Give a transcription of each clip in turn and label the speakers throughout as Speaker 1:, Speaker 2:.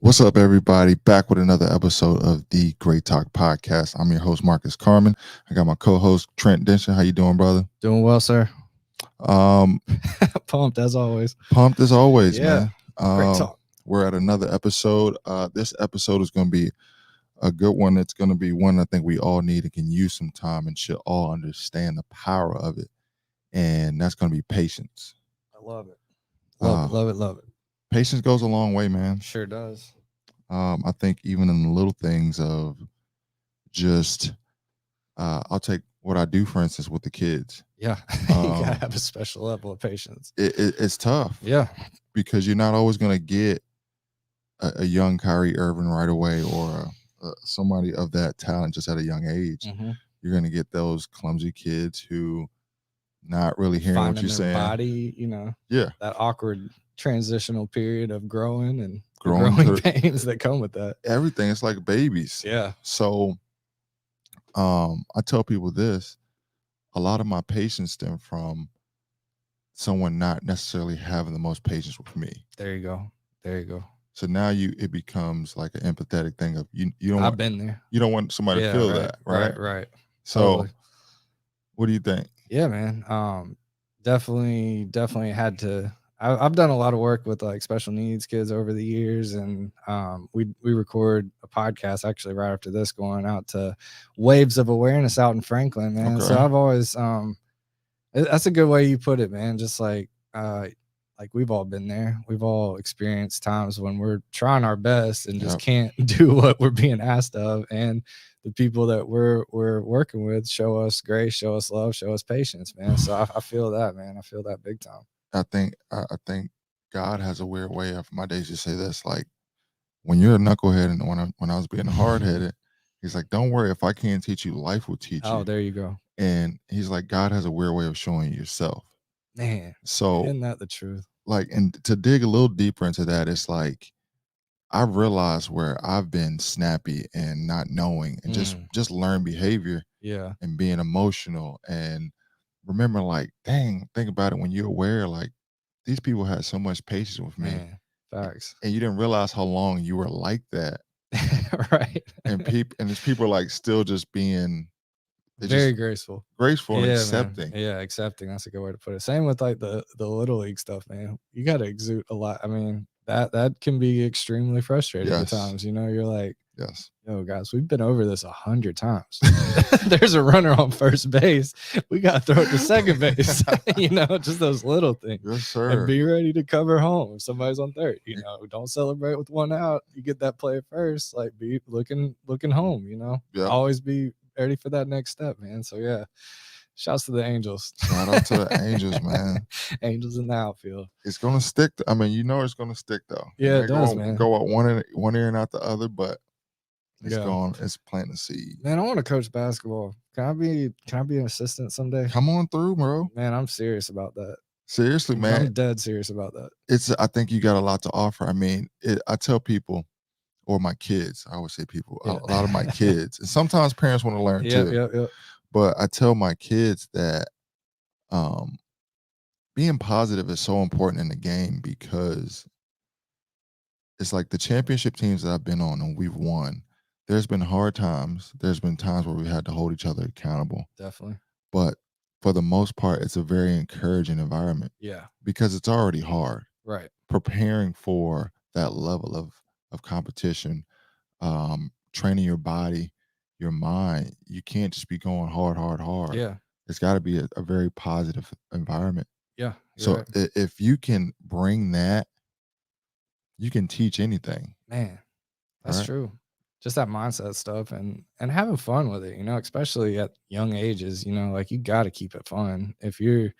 Speaker 1: What's up, everybody? Back with another episode of the Great Talk Podcast. I'm your host, Marcus Carmen. I got my co-host, Trent Denson. How you doing, brother?
Speaker 2: Doing well, sir.
Speaker 1: Um,
Speaker 2: Pumped as always.
Speaker 1: Pumped as always,
Speaker 2: Yeah.
Speaker 1: man.
Speaker 2: Great talk.
Speaker 1: We're at another episode. This episode is going to be a good one. It's going to be one I think we all need and can use some time and should all understand the power of it. And that's going to be patience.
Speaker 2: I love it.
Speaker 1: Uh,
Speaker 2: Love it.
Speaker 1: Patience goes a long way, man.
Speaker 2: Sure does.
Speaker 1: I think even in the little things of just I'll take what I do, for instance, with the kids.
Speaker 2: Yeah. You gotta have a special level of patience.
Speaker 1: It's tough.
Speaker 2: Yeah.
Speaker 1: Because you're not always going to get a young Kyrie Irving right away or somebody of that talent just at a young age.
Speaker 2: Mm-hmm.
Speaker 1: You're going to get those clumsy kids who not really hearing
Speaker 2: Finding
Speaker 1: what you're
Speaker 2: their
Speaker 1: saying.
Speaker 2: Body,
Speaker 1: Yeah.
Speaker 2: that awkward transitional period of growing and
Speaker 1: Growing
Speaker 2: growing pains that come with that.
Speaker 1: Everything. It's like babies.
Speaker 2: Yeah.
Speaker 1: So I tell people this. A lot of my patience stem from someone not necessarily having the most patience with me.
Speaker 2: There you go.
Speaker 1: So now it becomes like an empathetic thing of you don't
Speaker 2: I've been there.
Speaker 1: You don't want somebody to feel that, right?
Speaker 2: Right.
Speaker 1: So
Speaker 2: Totally.
Speaker 1: What do you think?
Speaker 2: Yeah, man. Definitely had to. I've done a lot of work with like special needs kids over the years, and we record a podcast actually right after this, going out to Waves of Awareness out in Franklin, man.
Speaker 1: Okay.
Speaker 2: So I've always that's a good way you put it, man. Just like we've all been there. We've all experienced times when we're trying our best and just can't do what we're being asked of, and the people that we're working with show us grace, show us love, show us patience, man. So I feel that, man. I feel that big time.
Speaker 1: I think God has a weird way of my days to say this. Like when you're a knucklehead and when I was being hard headed, he's like, don't worry, if I can't teach you, life will teach you.
Speaker 2: Oh, there you go.
Speaker 1: And he's like, God has a weird way of showing you yourself.
Speaker 2: Man.
Speaker 1: So
Speaker 2: isn't that the truth?
Speaker 1: Like, and to dig a little deeper into that, it's like I realized where I've been snappy and not knowing and just learn behavior.
Speaker 2: Yeah.
Speaker 1: And being emotional and remember, like, dang, think about it when you're aware, like, these people had so much patience with me.
Speaker 2: Man, facts.
Speaker 1: And you didn't realize how long you were like that.
Speaker 2: Right.
Speaker 1: And there's people like still just being
Speaker 2: very graceful
Speaker 1: and accepting.
Speaker 2: Man. Yeah, accepting. That's a good way to put it. Same with like the little league stuff, man. You got to exude a lot. I mean, that can be extremely frustrating at times. You're like,
Speaker 1: yes,
Speaker 2: yo, guys, we've been over this 100 times. There's a runner on first base. We got to throw it to second base. Just those little things.
Speaker 1: Yes, sir.
Speaker 2: And be ready to cover home if somebody's on third. Don't celebrate with one out. You get that play first. Like, be looking home.
Speaker 1: Yeah.
Speaker 2: Always be ready for that next step, man. So yeah, shouts to the Angels.
Speaker 1: Shout out to the Angels, man.
Speaker 2: Angels in the outfield.
Speaker 1: It's gonna stick. I mean, it's gonna stick though.
Speaker 2: Yeah, it does, man.
Speaker 1: Go out one ear and out the other, but it's gone. It's planting a seed.
Speaker 2: Man, I want to coach basketball. Can I be an assistant someday?
Speaker 1: Come on through, bro.
Speaker 2: Man, I'm serious about that.
Speaker 1: Seriously, man.
Speaker 2: I'm dead serious about that.
Speaker 1: I think you got a lot to offer. I mean, I tell people, or my kids, I always say people, a lot of my kids, and sometimes parents want to learn too.
Speaker 2: Yeah.
Speaker 1: But I tell my kids that being positive is so important in the game because it's like the championship teams that I've been on and we've won. There's been hard times. There's been times where we had to hold each other accountable.
Speaker 2: Definitely.
Speaker 1: But for the most part, it's a very encouraging environment.
Speaker 2: Yeah.
Speaker 1: Because it's already hard.
Speaker 2: Right.
Speaker 1: Preparing for that level of competition, training your body, your mind. You can't just be going hard.
Speaker 2: Yeah.
Speaker 1: It's got to be a very positive environment.
Speaker 2: Yeah.
Speaker 1: So
Speaker 2: right.
Speaker 1: If you can bring that, you can teach anything.
Speaker 2: Man, that's true. Just that mindset stuff and having fun with it, especially at young ages, like you got to keep it fun. If you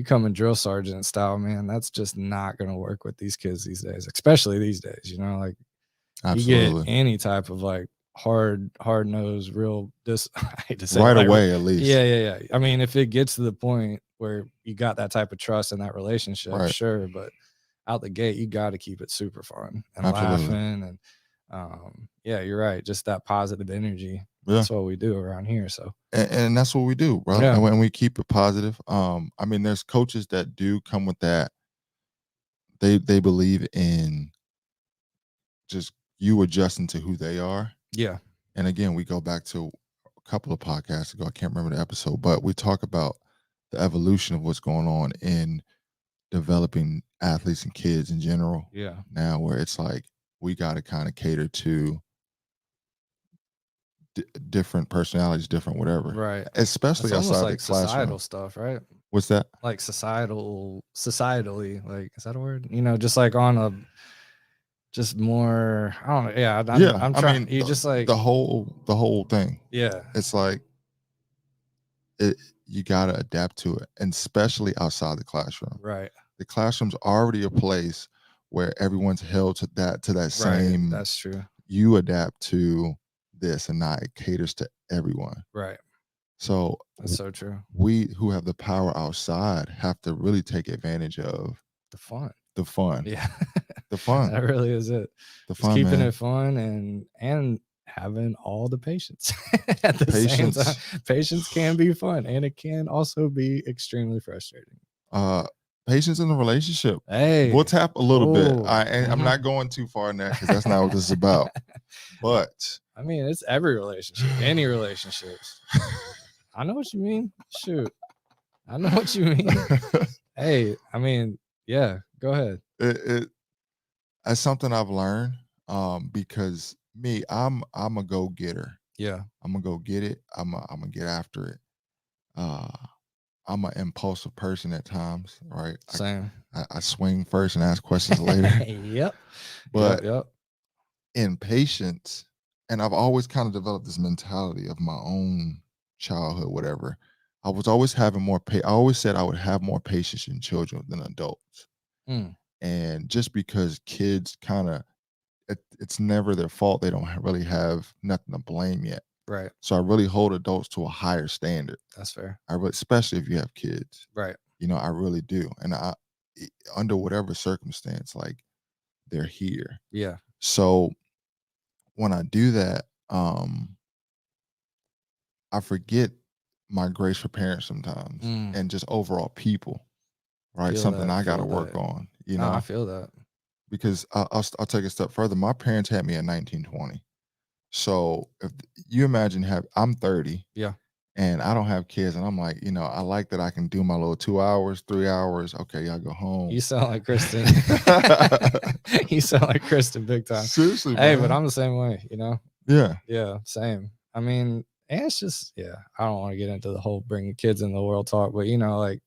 Speaker 2: come in drill sergeant style, man, that's just not going to work with these kids these days, especially these days, like
Speaker 1: absolutely.
Speaker 2: You get any type of like hard nosed, real I hate to say
Speaker 1: right
Speaker 2: like,
Speaker 1: away, at least.
Speaker 2: Yeah. I mean, if it gets to the point where you got that type of trust in that relationship, sure. But out the gate, you got to keep it super fun and laughing and yeah, you're right. Just that positive energy. Yeah. That's what we do around here. So,
Speaker 1: and that's what we do, bro. Yeah. And when we keep it positive, I mean, there's coaches that do come with that. They believe in just you adjusting to who they are.
Speaker 2: Yeah.
Speaker 1: And again, we go back to a couple of podcasts ago. I can't remember the episode, but we talk about the evolution of what's going on in developing athletes and kids in general.
Speaker 2: Yeah.
Speaker 1: Now, where it's like we got to kind of cater to different personalities, different whatever.
Speaker 2: Right.
Speaker 1: Especially
Speaker 2: It's almost
Speaker 1: outside the
Speaker 2: like societal
Speaker 1: classroom.
Speaker 2: stuff, right?
Speaker 1: What's that?
Speaker 2: Like societally, like, is that a word? You know, just like on a, just more, I don't know. Yeah.
Speaker 1: Yeah,
Speaker 2: I'm
Speaker 1: I
Speaker 2: trying,
Speaker 1: mean
Speaker 2: you just like,
Speaker 1: the whole thing.
Speaker 2: yeah.
Speaker 1: It's like it, you got to adapt to it, and especially outside the classroom.
Speaker 2: Right.
Speaker 1: The classroom's already a place where everyone's held to that
Speaker 2: Right.
Speaker 1: same.
Speaker 2: That's true.
Speaker 1: You adapt to this, and not it caters to everyone.
Speaker 2: Right.
Speaker 1: So
Speaker 2: That's so true.
Speaker 1: we who have the power outside have to really take advantage of
Speaker 2: The fun.
Speaker 1: the fun.
Speaker 2: Yeah.
Speaker 1: The fun.
Speaker 2: That really is it.
Speaker 1: The
Speaker 2: Just
Speaker 1: fun,
Speaker 2: keeping
Speaker 1: man.
Speaker 2: it fun and having all the patience at the same
Speaker 1: Patience.
Speaker 2: time. Patience can be fun, and it can also be extremely frustrating.
Speaker 1: Patience in the relationship.
Speaker 2: Hey,
Speaker 1: We'll tap a little bit.
Speaker 2: oh,
Speaker 1: I'm not going too far in that because that's not what this is about. But
Speaker 2: I mean, it's every relationship, any relationships. I know what you mean. Shoot, I know what you mean. Hey, I mean, yeah. Go ahead.
Speaker 1: That's something I've learned. Because me, I'm a go getter.
Speaker 2: Yeah.
Speaker 1: I'm gonna go get it. I'm gonna get after it. Uh, I'm an impulsive person at times, right?
Speaker 2: Same.
Speaker 1: I swing first and ask questions later.
Speaker 2: Yep.
Speaker 1: But
Speaker 2: Yep.
Speaker 1: in patience, and I've always kind of developed this mentality of my own childhood, whatever. I was always having more I always said I would have more patience in children than adults.
Speaker 2: Mm,
Speaker 1: And just because kids kind of it's never their fault, they don't really have nothing to blame yet.
Speaker 2: right.
Speaker 1: So I really hold adults to a higher standard.
Speaker 2: That's fair.
Speaker 1: Especially if you have kids.
Speaker 2: Right.
Speaker 1: I really do. And under whatever circumstance, like they're here.
Speaker 2: Yeah.
Speaker 1: So when I do that, I forget my grace for parents sometimes,
Speaker 2: Mm,
Speaker 1: and just overall people, right?
Speaker 2: feel
Speaker 1: Something
Speaker 2: that.
Speaker 1: I got to
Speaker 2: Feel
Speaker 1: work
Speaker 2: that.
Speaker 1: on,
Speaker 2: No, I feel that.
Speaker 1: because I'll take a step further. My parents had me at 1920. So if you imagine I'm 30,
Speaker 2: Yeah.
Speaker 1: and I don't have kids, and I'm like, I like that I can do my little 2 hours, 3 hours. Okay, y'all go home.
Speaker 2: You sound like Kristen. You sound like Kristen big time.
Speaker 1: Seriously,
Speaker 2: Hey,
Speaker 1: man.
Speaker 2: but I'm the same way,
Speaker 1: Yeah.
Speaker 2: Yeah, same. I mean, and it's just, yeah, I don't want to get into the whole bringing kids in the world talk, but like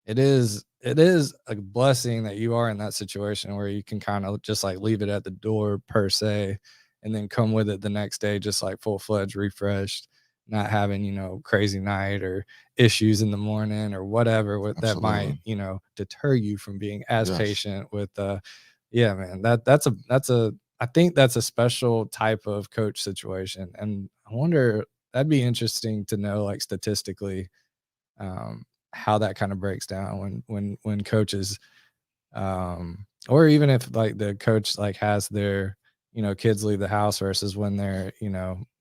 Speaker 2: it is a blessing that you are in that situation where you can kind of just like leave it at the door per se, and then come with it the next day, just like full-fledged refreshed, not having, crazy night or issues in the morning or whatever that might,
Speaker 1: Absolutely.
Speaker 2: deter you from being as
Speaker 1: Yes.
Speaker 2: patient with, yeah, man, I think that's a special type of coach situation. And I wonder, that'd be interesting to know, like statistically, how that kind of breaks down when coaches, or even if like the coach like has their, kids leave the house versus when they're,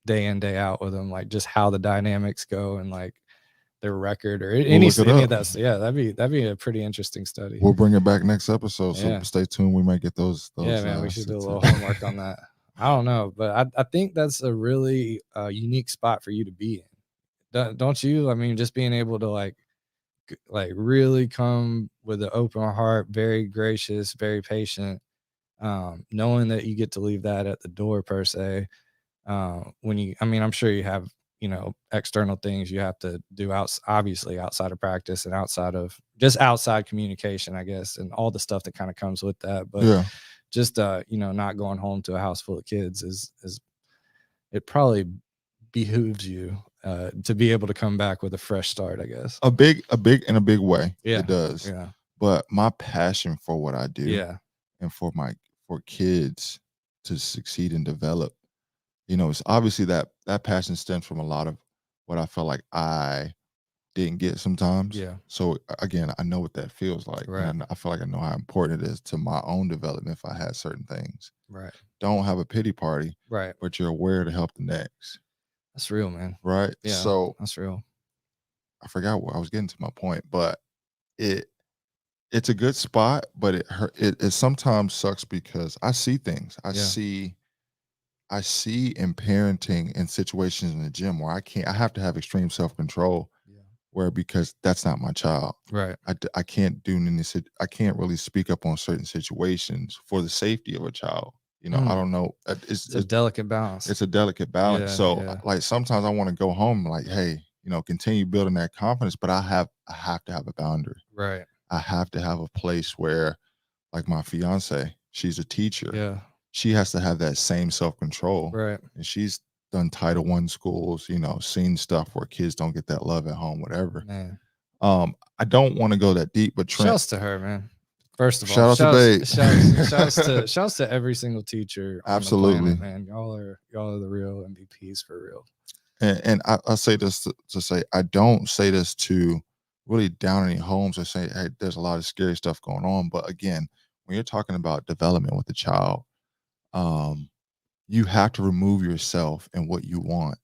Speaker 2: day in, day out with them, like just how the dynamics go and like their record or
Speaker 1: We'll look it
Speaker 2: any
Speaker 1: up.
Speaker 2: of that. Yeah, that'd be a pretty interesting study.
Speaker 1: We'll bring it back next episode.
Speaker 2: Yeah.
Speaker 1: So stay tuned. We might get those.
Speaker 2: Yeah, man, we should do a little homework on that. I don't know, but I think that's a really unique spot for you to be in. Don't you? I mean, just being able to like really come with an open heart, very gracious, very patient, knowing that you get to leave that at the door per se. I mean, I'm sure you have, external things you have to do obviously outside of practice and outside of just outside communication, I guess, and all the stuff that kind of comes with that. But
Speaker 1: Yeah.
Speaker 2: just, not going home to a house full of kids is it probably behooves you to be able to come back with a fresh start, I guess.
Speaker 1: A big in a big way.
Speaker 2: Yeah.
Speaker 1: It does.
Speaker 2: Yeah.
Speaker 1: But my passion for what I do,
Speaker 2: Yeah.
Speaker 1: and for kids to succeed and develop, it's obviously that passion stems from a lot of what I felt like I didn't get sometimes.
Speaker 2: Yeah.
Speaker 1: So again, I know what that feels like.
Speaker 2: Right.
Speaker 1: And I feel like I know how important it is to my own development if I had certain things.
Speaker 2: Right.
Speaker 1: Don't have a pity party.
Speaker 2: Right.
Speaker 1: But you're aware to help the next.
Speaker 2: That's real, man.
Speaker 1: Right.
Speaker 2: Yeah.
Speaker 1: So
Speaker 2: that's real.
Speaker 1: I forgot where I was getting to my point, but it it's a good spot, but it sometimes sucks because I see things.
Speaker 2: Yeah.
Speaker 1: I see in parenting in situations in the gym where I have to have extreme self-control
Speaker 2: Yeah.
Speaker 1: where because that's not my child.
Speaker 2: Right.
Speaker 1: I can't do any I can't really speak up on certain situations for the safety of a child. I
Speaker 2: Mm.
Speaker 1: don't know.
Speaker 2: It's a delicate balance.
Speaker 1: It's a delicate balance.
Speaker 2: Yeah.
Speaker 1: So
Speaker 2: Yeah.
Speaker 1: like sometimes I want to go home like, hey, continue building that confidence, but I have to have a boundary.
Speaker 2: Right.
Speaker 1: I have to have a place where like my fiance, she's a teacher.
Speaker 2: Yeah.
Speaker 1: She has to have that same self-control.
Speaker 2: Right.
Speaker 1: And she's done Title One schools, seen stuff where kids don't get that love at home, whatever.
Speaker 2: Man.
Speaker 1: I don't want to go that deep, but Trent,
Speaker 2: Shouts to her, man. First of all,
Speaker 1: shout out to Babe.
Speaker 2: shouts to every single teacher on the
Speaker 1: Absolutely.
Speaker 2: planet, man. Y'all are the real MVPs for real.
Speaker 1: And I say this to say I don't say this to really down any homes or say, hey, there's a lot of scary stuff going on. But again, when you're talking about development with a child, you have to remove yourself and what you want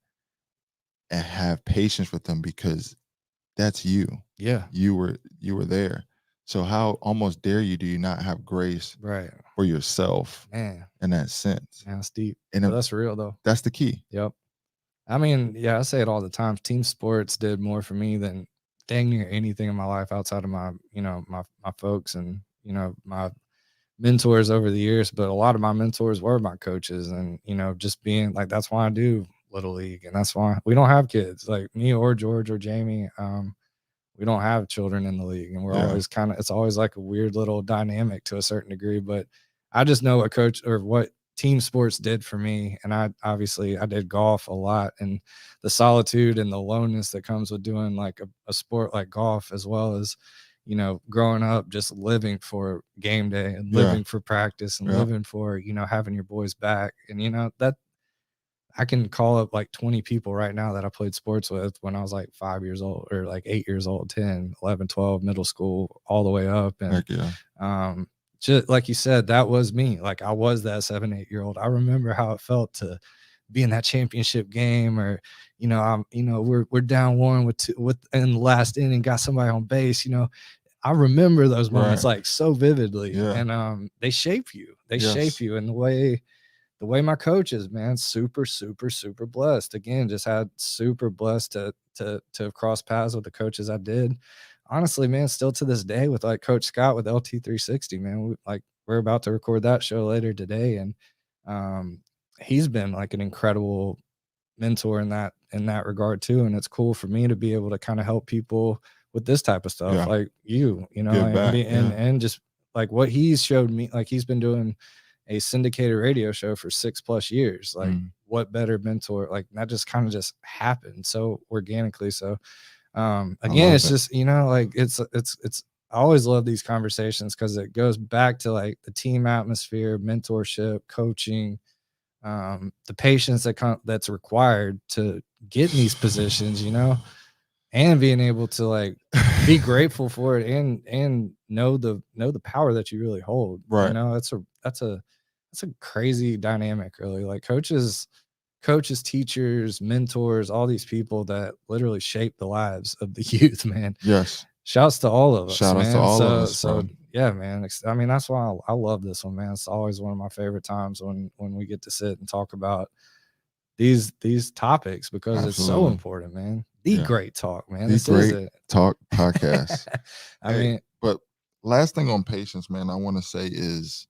Speaker 1: and have patience with them because that's you.
Speaker 2: Yeah.
Speaker 1: You were there. So how almost dare you do you not have grace
Speaker 2: Right.
Speaker 1: for yourself
Speaker 2: Man.
Speaker 1: in that sense?
Speaker 2: Man, that's deep.
Speaker 1: And
Speaker 2: But that's real though.
Speaker 1: that's the key.
Speaker 2: Yep. I mean, yeah, I say it all the time. Team sports did more for me than dang near anything in my life outside of my, my folks and, my mentors over the years. But a lot of my mentors were my coaches and, just being like, that's why I do Little League. And that's why we don't have kids like me or George or Jamie. We don't have children in the league and we're always it's always like a weird little dynamic to a certain degree, but I just know what coach or what team sports did for me. And I did golf a lot and the solitude and the aloneness that comes with doing like a sport like golf, as well as, growing up, just living for game day and living for practice and living for, having your boys back. And, that I can call up like 20 people right now that I played sports with when I was like 5 years old or like 8 years old, 10, 11, 12, middle school, all the way up. And, just like you said, that was me. Like I was that 7, 8-year-old. I remember how it felt to be in that championship game or, we're down one with in the last inning, got somebody on base, I remember those moments like so vividly and, they shape you. They shape you in the way my coach is, man, super, super, super blessed. Again, just had super blessed to have crossed paths with the coaches I did. Honestly, man, still to this day with like Coach Scott with LT360, man, we're about to record that show later today. And he's been like an incredible mentor in that regard too. And it's cool for me to be able to kind of help people with this type of stuff, like and just like what he's showed me, like he's been doing a syndicated radio show for 6+ years. Like what better mentor, like that just kind of just happened so organically. So again, it's just, like it's I always love these conversations because it goes back to like the team atmosphere, mentorship, coaching, the patience that's required to get in these positions, and being able to like be grateful for it and know the power that you really hold.
Speaker 1: Right.
Speaker 2: That's a crazy dynamic, really. Like coaches, teachers, mentors, all these people that literally shape the lives of the youth, man.
Speaker 1: Yes.
Speaker 2: Shouts to all of us,
Speaker 1: Shout
Speaker 2: man.
Speaker 1: out to all of us,
Speaker 2: so yeah, man. I mean, that's why I love this one, man. It's always one of my favorite times when we get to sit and talk about these topics because it's so important, man. Great talk, man.
Speaker 1: The
Speaker 2: this
Speaker 1: Great
Speaker 2: is it.
Speaker 1: Talk podcast.
Speaker 2: I mean,
Speaker 1: but last thing on patience, man, I want to say is,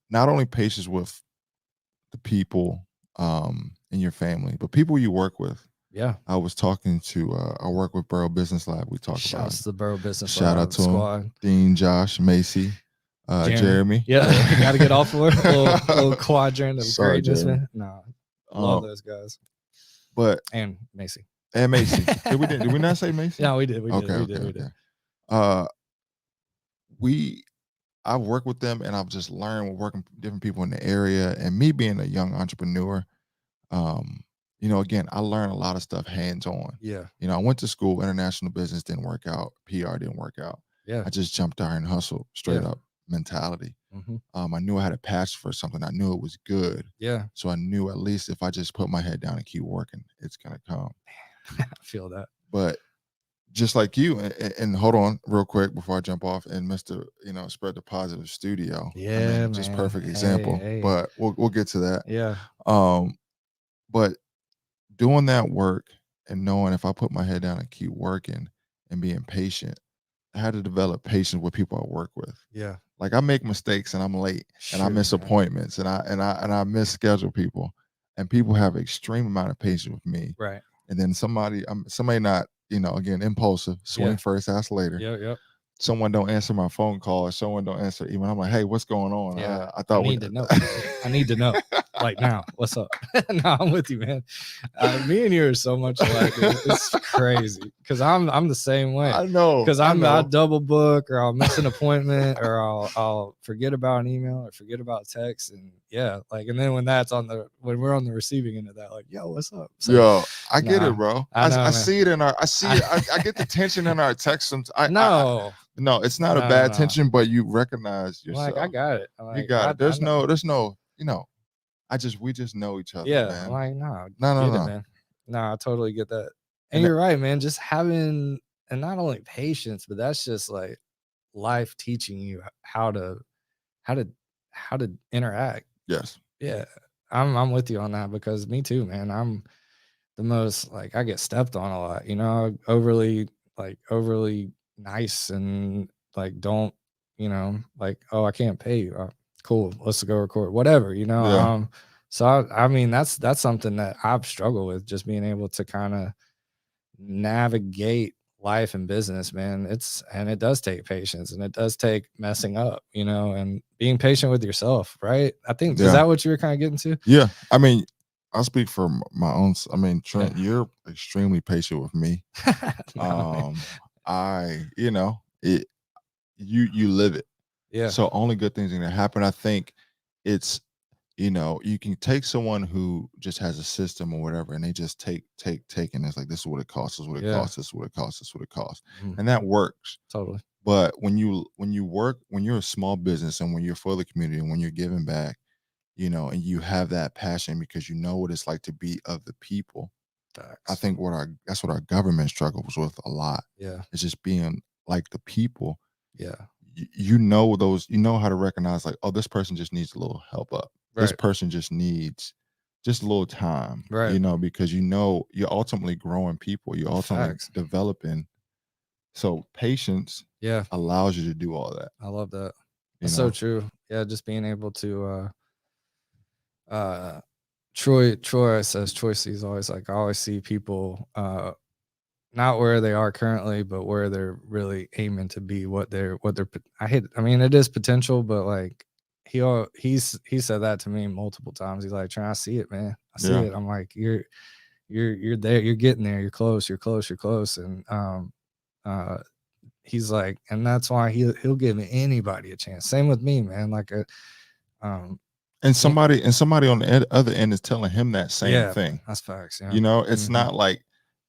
Speaker 1: not only patience with the people in your family, but people you work with.
Speaker 2: Yeah.
Speaker 1: I was talking to I work with Borough Business Lab. We talked about
Speaker 2: Shouts to the Borough Business
Speaker 1: Shout
Speaker 2: Lab
Speaker 1: out to
Speaker 2: squad.
Speaker 1: him. Dean, Josh, Macy, Jeremy.
Speaker 2: Yeah, got to get off for a little quadrant of
Speaker 1: Sorry,
Speaker 2: greatness,
Speaker 1: Jeremy.
Speaker 2: man. No, love those guys.
Speaker 1: But
Speaker 2: and Macy.
Speaker 1: Did we not say Macy?
Speaker 2: Yeah, we did. We
Speaker 1: Okay.
Speaker 2: did.
Speaker 1: I've worked with them and I've just learned with working with different people in the area and me being a young entrepreneur. Again, I learned a lot of stuff hands-on.
Speaker 2: Yeah.
Speaker 1: I went to school, international business didn't work out, PR didn't work out.
Speaker 2: Yeah.
Speaker 1: I just jumped out and hustled, straight up mentality. I knew I had a passion for something. I knew it was good.
Speaker 2: Yeah.
Speaker 1: So I knew at least if I just put my head down and keep working, it's gonna come.
Speaker 2: I feel that.
Speaker 1: But just like you, and hold on real quick before I jump off, and Mr. Spread the Positive Studio. I
Speaker 2: Yeah,
Speaker 1: mean, just
Speaker 2: man.
Speaker 1: perfect
Speaker 2: Hey,
Speaker 1: example,
Speaker 2: hey.
Speaker 1: but we'll get to that.
Speaker 2: Yeah.
Speaker 1: Um, but doing that work and knowing if I put my head down and keep working and being patient, I had to develop patience with people I work with.
Speaker 2: Yeah.
Speaker 1: Like I make mistakes and I'm late and I
Speaker 2: Shoot,
Speaker 1: miss
Speaker 2: man.
Speaker 1: appointments and I misschedule people, and people have extreme amount of patience with me.
Speaker 2: Right.
Speaker 1: And then somebody not, again, impulsive, swing
Speaker 2: Yeah.
Speaker 1: first, ask later.
Speaker 2: Yep. Yep.
Speaker 1: Someone don't answer my phone call, or someone don't answer email. I'm like, hey, what's going on?
Speaker 2: Yeah.
Speaker 1: I
Speaker 2: I
Speaker 1: thought we
Speaker 2: need to know. I need to know. Like now. What's up? No, I'm with you, man. Me and you are so much alike. It's crazy. Cause I'm the same way.
Speaker 1: I know,
Speaker 2: Cause
Speaker 1: I
Speaker 2: I
Speaker 1: know.
Speaker 2: double book, or I'll miss an appointment, or I'll forget about an email or forget about text. And yeah, like, and then when we're on the receiving end of that, like, yo, what's up? So
Speaker 1: Yo, I get
Speaker 2: nah,
Speaker 1: it, bro.
Speaker 2: I know,
Speaker 1: I
Speaker 2: man.
Speaker 1: see it in our. I see it. I get the tension in our text.
Speaker 2: No,
Speaker 1: No, it's not a
Speaker 2: no, no,
Speaker 1: bad
Speaker 2: no.
Speaker 1: tension, but you recognize
Speaker 2: I'm like, I
Speaker 1: yourself.
Speaker 2: got it. I'm
Speaker 1: You
Speaker 2: like,
Speaker 1: got it.
Speaker 2: I know.
Speaker 1: There's no. We just know each other,
Speaker 2: Yeah, I'm
Speaker 1: man.
Speaker 2: like, no,
Speaker 1: No, no,
Speaker 2: get it,
Speaker 1: no.
Speaker 2: man. No, I totally get that. And
Speaker 1: And that,
Speaker 2: you're right, man. Just having, and not only patience, but that's just like life teaching you how to how to interact.
Speaker 1: yes,
Speaker 2: Yeah. I'm with you on that, because me too, man. I'm the most, like, I get stepped on a lot, overly nice, and like, don't, like, oh, I can't pay you. Cool, let's go record, whatever,
Speaker 1: yeah.
Speaker 2: so I mean, that's something that I've struggled with, just being able to kind of navigate life and business, man. And it does take patience, and it does take messing up, and being patient with yourself, right? I think, is
Speaker 1: Yeah.
Speaker 2: that what you were kind of getting to?
Speaker 1: Yeah. I mean, I'll speak for my own. I mean,
Speaker 2: Yeah.
Speaker 1: Trent, you're extremely patient with me.
Speaker 2: No, man.
Speaker 1: It. You live it.
Speaker 2: Yeah.
Speaker 1: So only good things are gonna happen. I think it's you can take someone who just has a system or whatever, and they just take, and it's like, this is what it costs, this is what it
Speaker 2: Yeah.
Speaker 1: costs, this is what it costs, this is what it costs,
Speaker 2: Mhm.
Speaker 1: and that works.
Speaker 2: Totally.
Speaker 1: But when you're a small business, and when you're for the community, and when you're giving back, and you have that passion because you know what it's like to be of the people. I
Speaker 2: Facts.
Speaker 1: think that's what our government struggles with a lot.
Speaker 2: Yeah.
Speaker 1: It's just being like the people.
Speaker 2: Yeah.
Speaker 1: You know how to recognize, like, oh, this person just needs a little help up, this
Speaker 2: Right.
Speaker 1: person just needs just a little time,
Speaker 2: Right.
Speaker 1: because you're ultimately growing people, you're ultimately
Speaker 2: Facts.
Speaker 1: developing. So patience
Speaker 2: Yeah.
Speaker 1: allows you to do all that,
Speaker 2: I love that.
Speaker 1: you
Speaker 2: That's so
Speaker 1: know
Speaker 2: true. Yeah. Just being able to, Troy says, Troy sees always, like, I always see people, not where they are currently, but where they're really aiming to be, I mean, it is potential, but like, he said that to me multiple times. He's like, trying to see it, man. I see
Speaker 1: yeah.
Speaker 2: it. I'm like, you're there, you're getting there, you're close, you're close, you're close. And uh he's like, and that's why he'll give anybody a chance. Same with me, man. Like, um
Speaker 1: And
Speaker 2: yeah,
Speaker 1: somebody on the other end is telling him that same
Speaker 2: yeah,
Speaker 1: thing.
Speaker 2: that's facts. Yeah.
Speaker 1: It's
Speaker 2: Hmm.
Speaker 1: not like,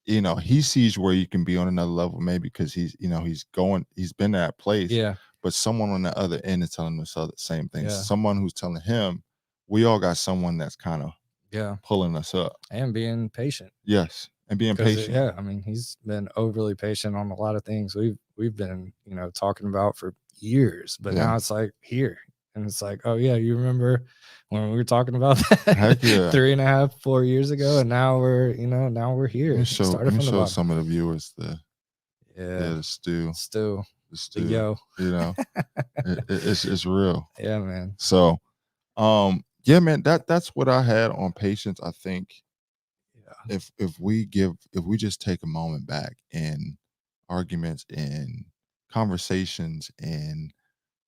Speaker 1: he sees where you can be on another level, maybe because he's been at that place,
Speaker 2: Yeah.
Speaker 1: but someone on the other end is telling us the same thing.
Speaker 2: Yeah.
Speaker 1: Someone who's telling him, we all got someone that's kind of
Speaker 2: Yeah.
Speaker 1: pulling us up.
Speaker 2: And being patient.
Speaker 1: Yes, and being
Speaker 2: Because
Speaker 1: patient.
Speaker 2: yeah, I mean, he's been overly patient on a lot of things we've been, talking about for years, but
Speaker 1: Yeah.
Speaker 2: now it's like here, and it's like, oh yeah, you remember when we were talking about
Speaker 1: Heck
Speaker 2: that
Speaker 1: yeah.
Speaker 2: 3.5, 4 years ago, and now we're
Speaker 1: Let me
Speaker 2: here. We
Speaker 1: show
Speaker 2: started
Speaker 1: let me
Speaker 2: from the
Speaker 1: show
Speaker 2: bottom.
Speaker 1: some of the viewers
Speaker 2: Yeah,
Speaker 1: the stew.
Speaker 2: still
Speaker 1: The
Speaker 2: the
Speaker 1: stew.
Speaker 2: yo.
Speaker 1: It's real.
Speaker 2: Yeah, man.
Speaker 1: So yeah, man, that's what I had on patience. I think
Speaker 2: Yeah,
Speaker 1: if we just take a moment back in arguments, in conversations, in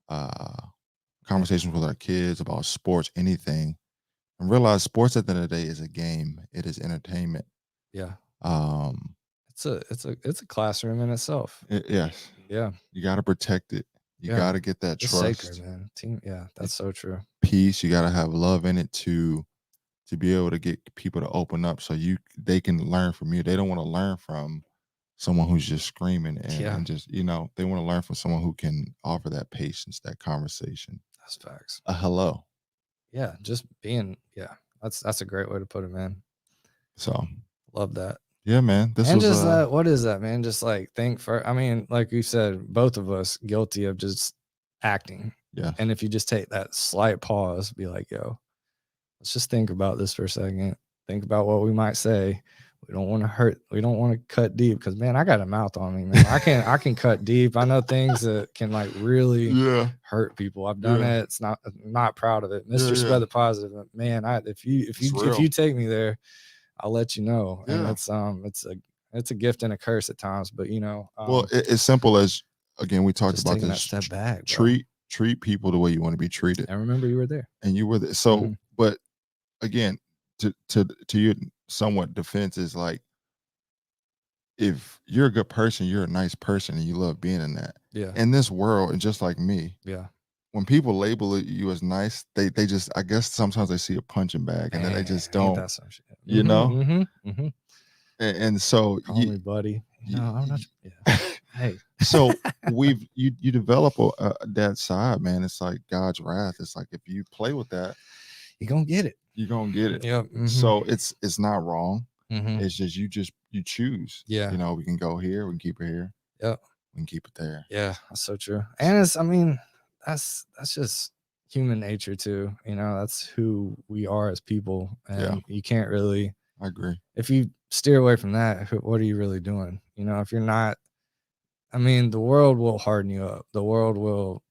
Speaker 1: uh conversations with our kids about sports, anything, and realize sports at the end of the day is a game, it is entertainment.
Speaker 2: yeah.
Speaker 1: um
Speaker 2: It's a classroom in itself.
Speaker 1: yes,
Speaker 2: Yeah,
Speaker 1: you got to protect it, you
Speaker 2: yeah.
Speaker 1: got to get that
Speaker 2: It's sacred,
Speaker 1: trust,
Speaker 2: man. Team. Yeah, that's so true.
Speaker 1: peace, you got to have love in it to be able to get people to open up, so they can learn from you. They don't want to learn from someone who's just screaming,
Speaker 2: Yeah,
Speaker 1: and just, they want to learn from someone who can offer that patience, that conversation,
Speaker 2: that's facts.
Speaker 1: a hello.
Speaker 2: Yeah, just being, yeah, that's a great way to put it, man.
Speaker 1: So
Speaker 2: Love that.
Speaker 1: Yeah, man. This
Speaker 2: And
Speaker 1: was
Speaker 2: just what is that, man? Just like think for, I mean, like you said, both of us guilty of just acting.
Speaker 1: yeah.
Speaker 2: And if you just take that slight pause, be like, yo, let's just think about this for a second. Think about what we might say. We don't want to hurt. We don't want to cut deep because, man, I got a mouth on me, man. I can cut deep. I know things that can like really
Speaker 1: Yeah.
Speaker 2: hurt people. I've done
Speaker 1: Yeah.
Speaker 2: it. It's not, I'm not proud of it. Mr.
Speaker 1: Yeah.
Speaker 2: Spread
Speaker 1: Yeah.
Speaker 2: the positive, man. If
Speaker 1: It's
Speaker 2: if
Speaker 1: real.
Speaker 2: you take me there, I'll let you know. And
Speaker 1: Yeah.
Speaker 2: it's a gift and a curse at times. But you know,
Speaker 1: Well, it's simple as, again, we talked
Speaker 2: just
Speaker 1: about
Speaker 2: taking that
Speaker 1: this.
Speaker 2: step back, bro.
Speaker 1: Treat people the way you want to be treated.
Speaker 2: I remember you were there.
Speaker 1: And you were there. So, but again, to your somewhat defense is like, if you're a good person, you're a nice person, and you love being in that.
Speaker 2: Yeah.
Speaker 1: In this world, and just like me,
Speaker 2: Yeah.
Speaker 1: when people label you as nice, they just, I guess sometimes they see a punching bag, and then they just
Speaker 2: ain't
Speaker 1: don't,
Speaker 2: that some shit?
Speaker 1: you know.
Speaker 2: Mm-hmm.
Speaker 1: And so
Speaker 2: Call me buddy. No, I'm not. Yeah. Hey.
Speaker 1: So you develop that side, man. It's like God's wrath. It's like if you play with that,
Speaker 2: you're gonna get it.
Speaker 1: You're gonna get it.
Speaker 2: Yep.
Speaker 1: So it's not wrong.
Speaker 2: Mm-hmm.
Speaker 1: It's just you choose.
Speaker 2: Yeah.
Speaker 1: You know, we can go here, we can keep it here.
Speaker 2: Yep.
Speaker 1: We can keep it there.
Speaker 2: Yeah, that's so true. And it's, I mean, that's just human nature too. You know, that's who we are as people. And you can't really,
Speaker 1: I agree.
Speaker 2: If you steer away from that, what are you really doing? You know, if you're not, I mean, the world will harden you up. The world will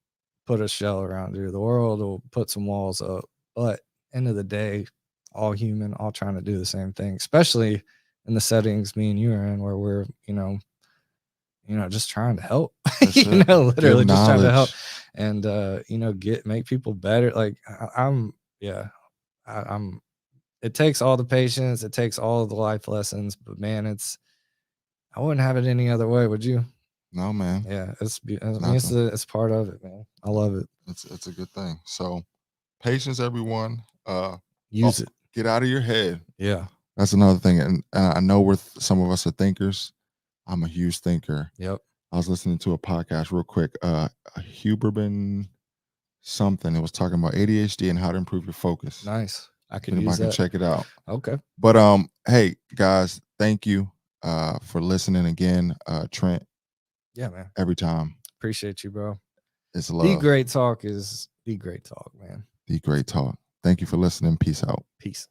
Speaker 2: put a shell around you. The world will put some walls up. But end of the day, all human, all trying to do the same thing, especially in the settings me and you are in, where we're, you know, just trying to help, literally just trying to help and, make people better. Like I'm, it takes all the patience. It takes all of the life lessons, but man, I wouldn't have it any other way. Would you?
Speaker 1: No, man.
Speaker 2: Yeah. It's part of it, man. I love it.
Speaker 1: It's a good thing. So patience, everyone.
Speaker 2: Use it.
Speaker 1: Get out of your head.
Speaker 2: Yeah.
Speaker 1: That's another thing. And I know some of us are thinkers. I'm a huge thinker.
Speaker 2: Yep.
Speaker 1: I was listening to a podcast real quick. Huberman something. It was talking about ADHD and how to improve your focus.
Speaker 2: Nice. I can use that.
Speaker 1: Can check it out.
Speaker 2: Okay.
Speaker 1: But hey guys, thank you for listening again. Trent.
Speaker 2: Yeah, man.
Speaker 1: Every time.
Speaker 2: Appreciate you, bro.
Speaker 1: It's love.
Speaker 2: The great talk is the great talk, man.
Speaker 1: The great talk. Thank you for listening. Peace out.
Speaker 2: Peace.